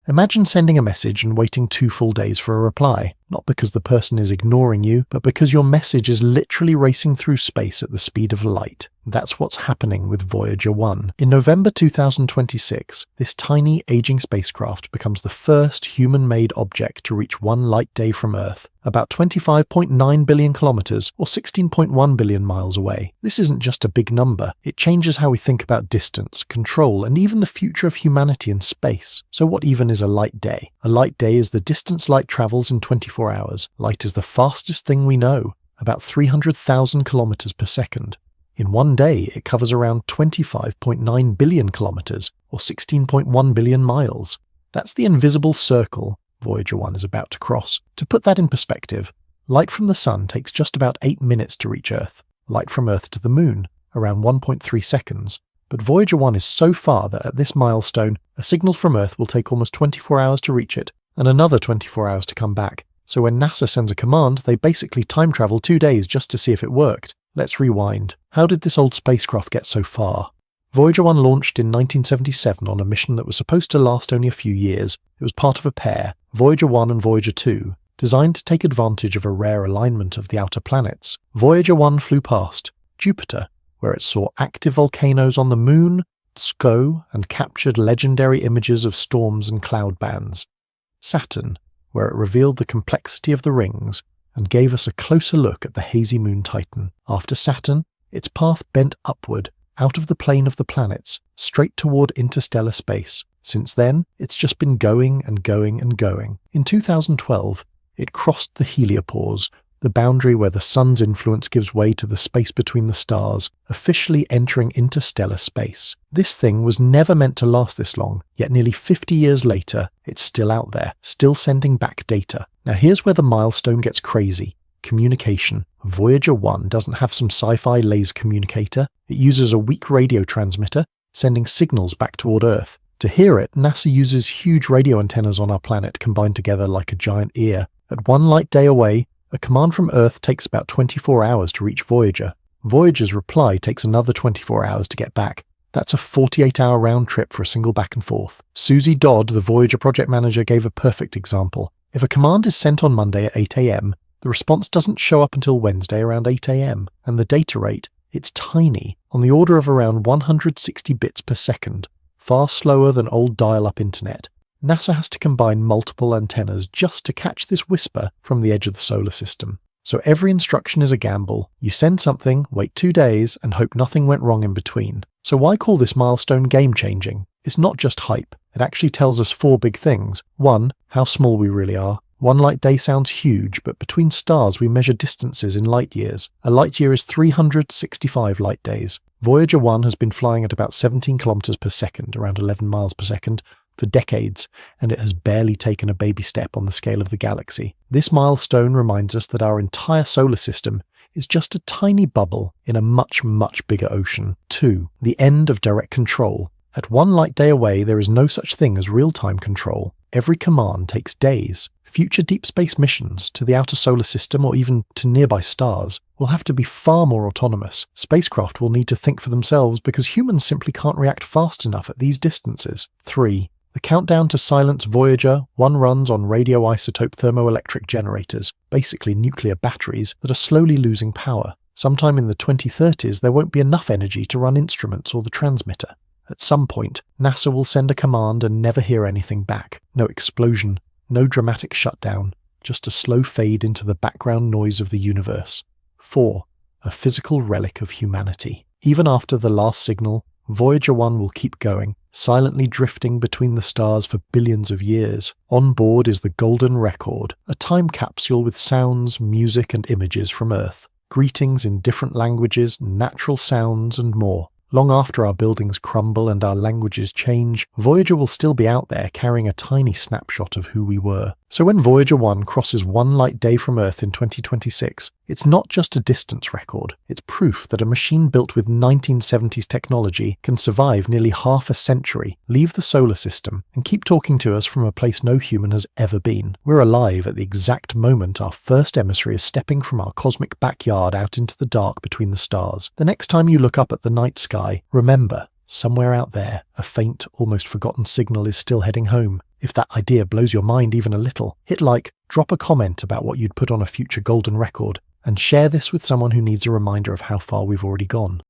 Imagine sending a message and waiting 2 full days for a reply, not because the person is ignoring you, but because your message is literally racing through space at the speed of light. That's what's happening with Voyager 1. In November 2026, this tiny, aging spacecraft becomes the first human-made object to reach 1 light day from Earth, about 25.9 billion kilometers or 16.1 billion miles away. This isn't just a big number. It changes how we think about distance, control, and even the future of humanity in space. So what even is a light day? A light day is the distance light travels in 24 hours. Light is the fastest thing we know, about 300,000 kilometers per second. In 1 day, it covers around 25.9 billion kilometers, or 16.1 billion miles. That's the invisible circle Voyager 1 is about to cross. To put that in perspective, light from the Sun takes just about 8 minutes to reach Earth. Light from Earth to the Moon, around 1.3 seconds. But Voyager 1 is so far that at this milestone, a signal from Earth will take almost 24 hours to reach it, and another 24 hours to come back. So when NASA sends a command, they basically time travel 2 days just to see if it worked. Let's rewind. How did this old spacecraft get so far? Voyager 1 launched in 1977 on a mission that was supposed to last only a few years. It was part of a pair, Voyager 1 and Voyager 2, designed to take advantage of a rare alignment of the outer planets. Voyager 1 flew past Jupiter, where it saw active volcanoes on the Moon, SCO, and captured legendary images of storms and cloud bands. Saturn, where it revealed the complexity of the rings and gave us a closer look at the hazy moon Titan. After Saturn, its path bent upward, out of the plane of the planets, straight toward interstellar space. Since then, it's just been going and going and going. In 2012, it crossed the heliopause, the boundary where the sun's influence gives way to the space between the stars, officially entering interstellar space. This thing was never meant to last this long, yet nearly 50 years later, it's still out there, still sending back data. Now here's where the milestone gets crazy. Communication. Voyager 1 doesn't have some sci-fi laser communicator. It uses a weak radio transmitter, sending signals back toward Earth. To hear it, NASA uses huge radio antennas on our planet combined together like a giant ear. At 1 light day away, a command from Earth takes about 24 hours to reach Voyager. Voyager's reply takes another 24 hours to get back. That's a 48-hour round trip for a single back and forth. Susie Dodd, the Voyager project manager, gave a perfect example. If a command is sent on Monday at 8 a.m., the response doesn't show up until Wednesday around 8 a.m., and the data rate, it's tiny, on the order of around 160 bits per second, far slower than old dial-up internet. NASA has to combine multiple antennas just to catch this whisper from the edge of the solar system. So every instruction is a gamble. You send something, wait 2 days, and hope nothing went wrong in between. So why call this milestone game-changing? It's not just hype. It actually tells us 4 big things. 1, how small we really are. 1 light day sounds huge, but between stars we measure distances in light years. A light year is 365 light days. Voyager 1 has been flying at about 17 kilometers per second, around 11 miles per second, for decades, and it has barely taken a baby step on the scale of the galaxy. This milestone reminds us that our entire solar system is just a tiny bubble in a much, much bigger ocean. 2, the end of direct control. At 1 light day away, there is no such thing as real-time control. Every command takes days. Future deep space missions to the outer solar system or even to nearby stars will have to be far more autonomous. Spacecraft will need to think for themselves because humans simply can't react fast enough at these distances. 3. The countdown to silence Voyager 1 runs on radioisotope thermoelectric generators, basically nuclear batteries that are slowly losing power. Sometime in the 2030s, there won't be enough energy to run instruments or the transmitter. At some point, NASA will send a command and never hear anything back. No explosion, no dramatic shutdown, just a slow fade into the background noise of the universe. 4. A physical relic of humanity. Even after the last signal, Voyager 1 will keep going, silently drifting between the stars for billions of years. On board is the Golden Record, a time capsule with sounds, music, and images from Earth. Greetings in different languages, natural sounds, and more. Long after our buildings crumble and our languages change, Voyager will still be out there carrying a tiny snapshot of who we were. So when Voyager 1 crosses 1 light day from Earth in 2026, it's not just a distance record, it's proof that a machine built with 1970s technology can survive nearly half a century, leave the solar system, and keep talking to us from a place no human has ever been. We're alive at the exact moment our first emissary is stepping from our cosmic backyard out into the dark between the stars. The next time you look up at the night sky, remember, somewhere out there, a faint, almost forgotten signal is still heading home. If that idea blows your mind even a little, hit like, drop a comment about what you'd put on a future golden record, and share this with someone who needs a reminder of how far we've already gone.